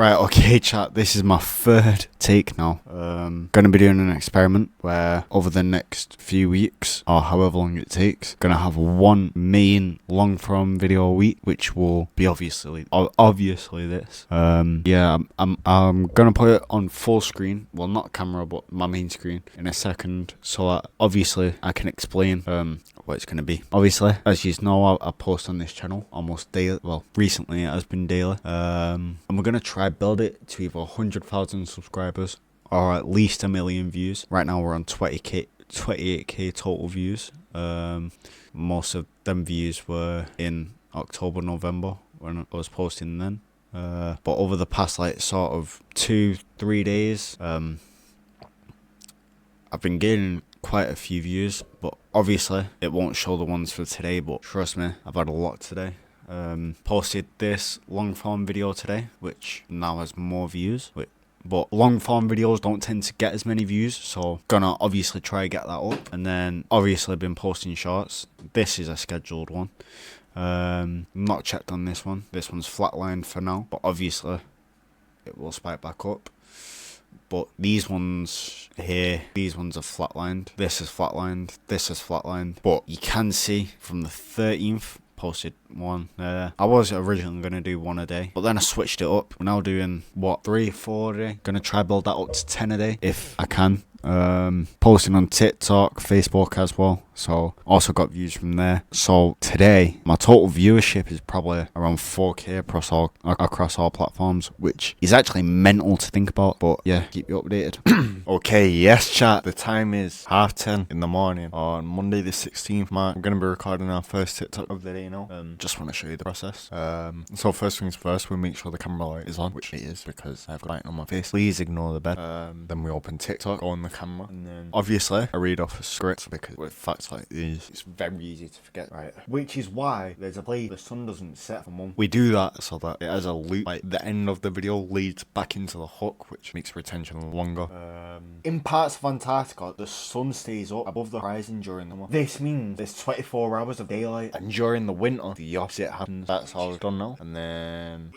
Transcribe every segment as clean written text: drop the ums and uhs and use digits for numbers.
Right, okay, chat. This is my third take now. Gonna be doing an experiment where over the next few weeks, or however long it takes, gonna have one main long form video a week, which will be obviously this. I'm gonna put it on full screen. Well, not camera, but my main screen in a second, so that obviously I can explain what it's going to be. Obviously, as you know, I post on this channel almost daily. Well, recently it has been daily. And we're going to try build it to either 100,000 subscribers or at least 1 million views. Right now we're on 28k total views. Most of them views were in October, November when I was posting then. But over the past sort of 2-3 days, I've been gaining quite a few views, but obviously it won't show the ones for today, but trust me, I've had a lot today. Posted this long form video today, which now has more views, but long form videos don't tend to get as many views, so gonna obviously try to get that up. And then obviously been posting shorts. This is a scheduled one. Not checked on this one. This one's flatlined for now, but obviously it will spike back up. But these ones here, these ones are flatlined. This is flatlined. This is flatlined. But you can see from the 13th, posted one there. I was originally going to do one a day, but then I switched it up. We're now doing, 3-4 a day. Gonna try build that up to 10 a day if I can. Posting on TikTok, Facebook as well, so also got views from there. So today my total viewership is probably around 4k across all platforms, which is actually mental to think about, but yeah, keep you updated. Okay, yes chat, the time is 10:30 in the morning on Monday the 16th March. I'm gonna be recording our first TikTok of the day now. Just want to show you the process. So first things first, we make sure the camera light is on, which it is because I've got light on my face. Please ignore the bed. Then we open TikTok, go on the camera, and then obviously I read off a script because with facts like these it's very easy to forget, right? Which is why there's a place the sun doesn't set for months. We do that so that it has a loop, like the end of the video leads back into the hook, which makes retention longer. In parts of Antarctica, the sun stays up above the horizon during the month. This means there's 24 hours of daylight, and during the winter the opposite happens. That's all we've done now, and then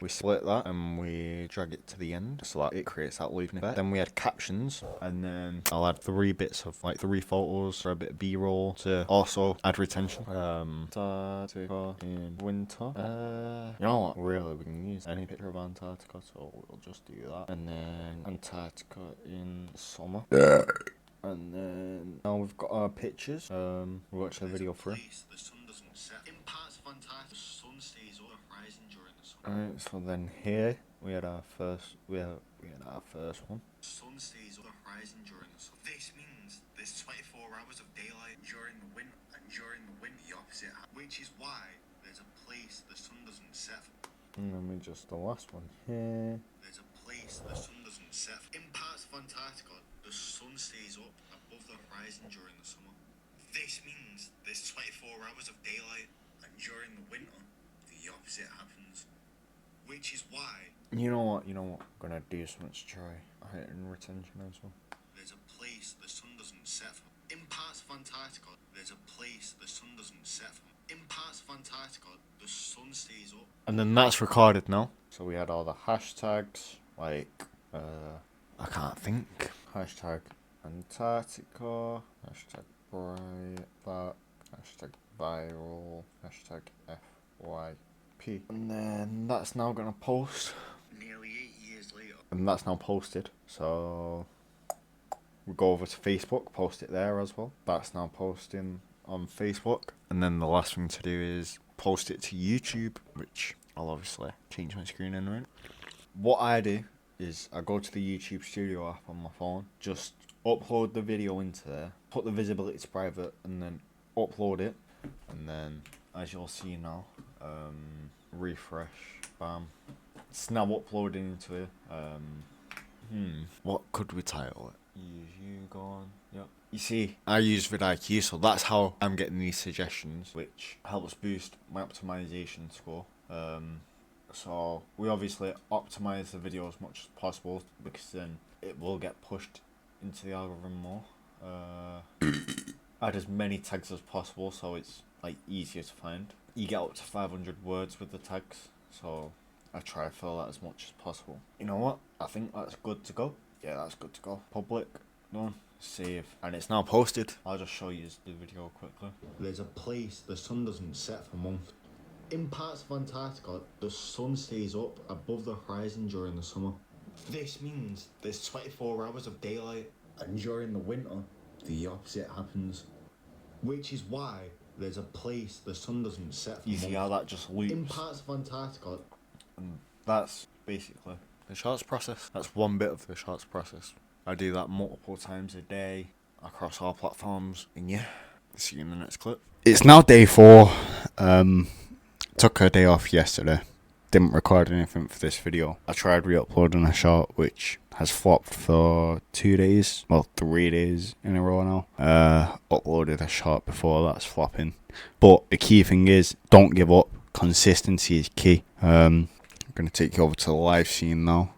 we split that and we drag it to the end so that it creates that looping effect. Then we add captions, and then I'll add 3 bits of 3 photos for a bit of B-roll to also add retention. Antarctica in winter. You know what? Really, we can use any picture of Antarctica, so we'll just do that. And then Antarctica in summer. Yeah. And then now we've got our pictures. We'll watch the video through. The sun doesn't set. In parts of Antarctica, the sun stays on the horizon during the summer. Alright, so then here we had our first one. The sun stays on the horizon during the summer. This means there's 24 hours of daylight during the winter, and during the winter the opposite happens, which is why there's a place the sun doesn't set. And then we just the last one here. There's a place the sun doesn't set. In parts of Antarctica, the sun stays up above the horizon during the summer. This means there's 24 hours of daylight, and during the winter the opposite happens, which is why. You know what? I'm gonna do something to try height and retention as well. There's a place the sun doesn't set for. In parts of Antarctica, there's a place the sun doesn't set for. In parts of Antarctica, the sun stays up. And then that's recorded now. So we had all the hashtags, I can't think. Hashtag Antarctica, hashtag Breitbart, hashtag viral, hashtag FYP. And then that's now gonna post. Nearly 8 years later. And that's now posted. So we go over to Facebook, post it there as well. That's now posting on Facebook. And then the last thing to do is post it to YouTube, which I'll obviously change my screen in, right? What I do is I go to the YouTube Studio app on my phone, just upload the video into there, put the visibility to private, and then upload it. And then, as you'll see now, refresh, bam. It's now uploading into it. What could we title it? You go on. Yep. You see, I use vidIQ, so that's how I'm getting these suggestions, which helps boost my optimization score. So we obviously optimize the video as much as possible because then it will get pushed into the algorithm more. Add as many tags as possible so it's easier to find. You get up to 500 words with the tags, so I try to fill that as much as possible. You know what? I think that's good to go. Yeah, that's good to go. Public, done, save, and it's now posted. I'll just show you the video quickly. There's a place the sun doesn't set for months. In parts of Antarctica, the sun stays up above the horizon during the summer. This means there's 24 hours of daylight, and during the winter, the opposite happens. Which is why there's a place the sun doesn't set for months. You see how that just loops? In parts of Antarctica. And that's basically the shorts process. That's one bit of the shorts process. I do that multiple times a day across all platforms, and yeah, see you in the next clip. It's now day 4. Took a day off yesterday. Didn't record anything for this video. I tried re-uploading a short which has flopped for 2 days, well 3 days in a row now. Uploaded a short before that's flopping. But the key thing is, don't give up. Consistency is key. I'm going to take you over to the live scene now.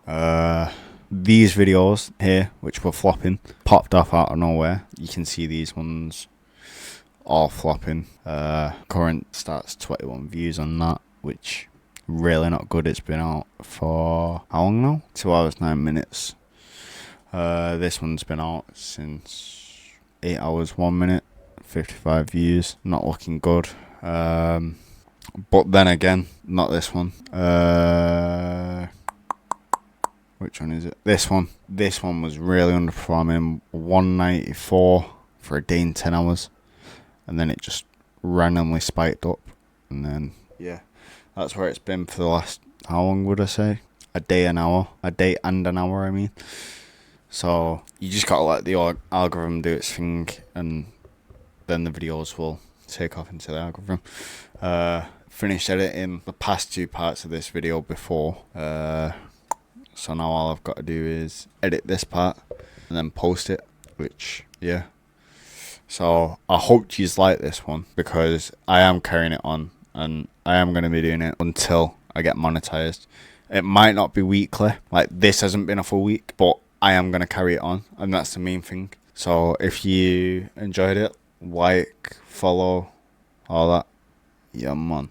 These videos here, which were flopping, popped off out of nowhere. You can see these ones all flopping. Current stats 21 views on that, which really not good. It's been out for how long now? 2 hours 9 minutes. This one's been out since 8 hours 1 minute, 55 views. Not looking good. But then again, not this one. Which one is it? This one. This one was really underperforming. 194 for a day and 10 hours. And then it just randomly spiked up. And then, yeah, that's where it's been for the last, how long would I say? A day and an hour, I mean. So, you just gotta let the algorithm do its thing. And then the videos will take off into the algorithm. Finished editing the past 2 parts of this video before. So now all I've got to do is edit this part and then post it, which, yeah. So I hope you like this one, because I am carrying it on and I am going to be doing it until I get monetized. It might not be weekly, like this hasn't been a full week, but I am going to carry it on, and that's the main thing. So if you enjoyed it, like, follow, all that, yeah man.